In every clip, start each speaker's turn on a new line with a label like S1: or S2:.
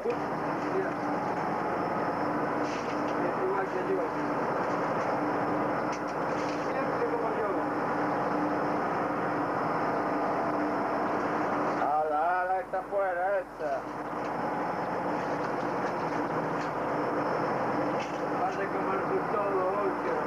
S1: Mira. Es igual que yo. Siempre como yo.
S2: Ahora, está afuera esta.
S1: Vas a comerse todo, Oscar.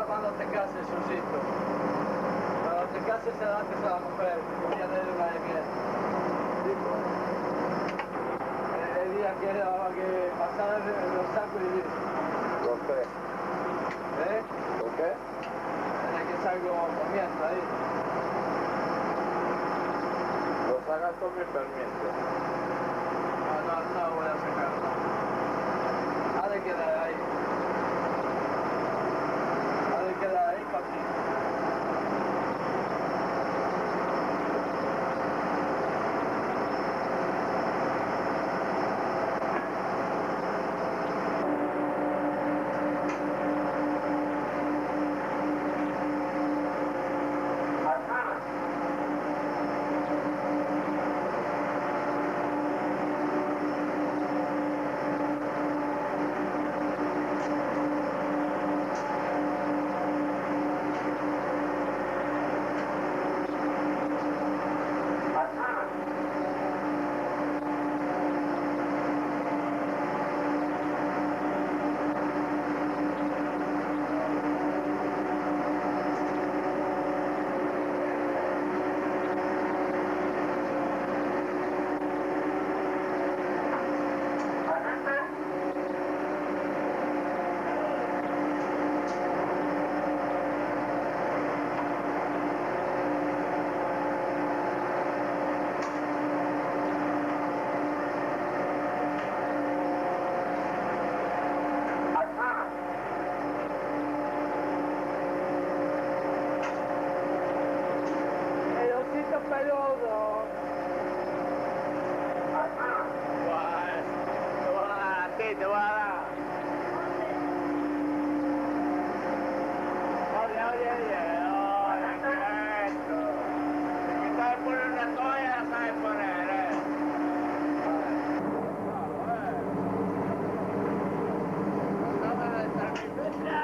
S1: Cuando te cases, Susito. Cuando te cases se da que se va a mujer, el día de luna de miel. El día que pasar los sacos y listo.
S2: ¿Por qué?
S1: ¿Eh?
S2: ¿Por qué?
S1: Tiene que salgo comiendo ahí.
S2: Lo sacas con mi permiso.
S1: No voy a sacarlo. Ha de quedar ahí. Queda ahí para ti. Te voy a dar. Oye, ¿qué es esto? Si sabes poner una toalla, la sabes poner, Acaba de estar mi fecha.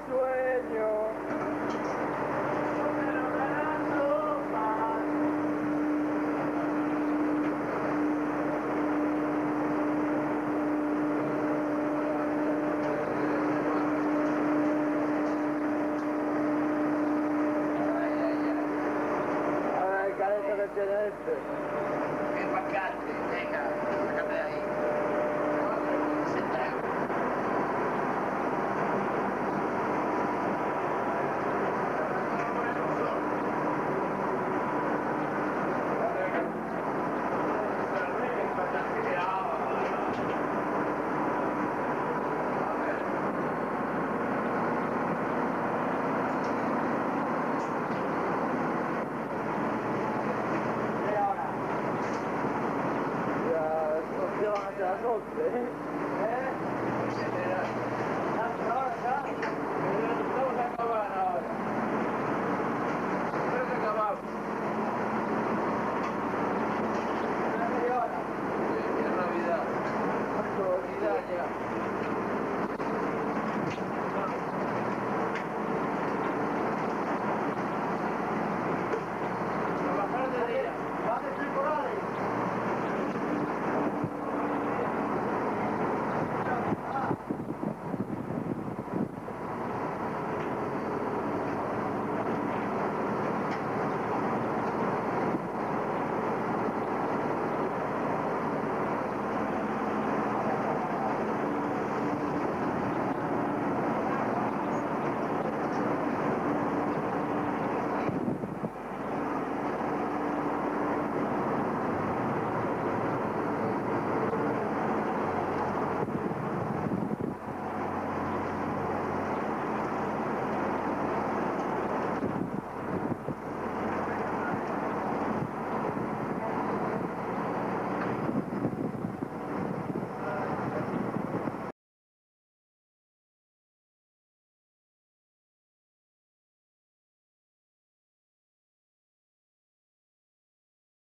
S2: sueño. Ahora el careto que tiene este.
S1: Ven para acá, venga, sácate de ahí. Sentado.
S2: Ya, no se van a hacer las 11, ¿eh?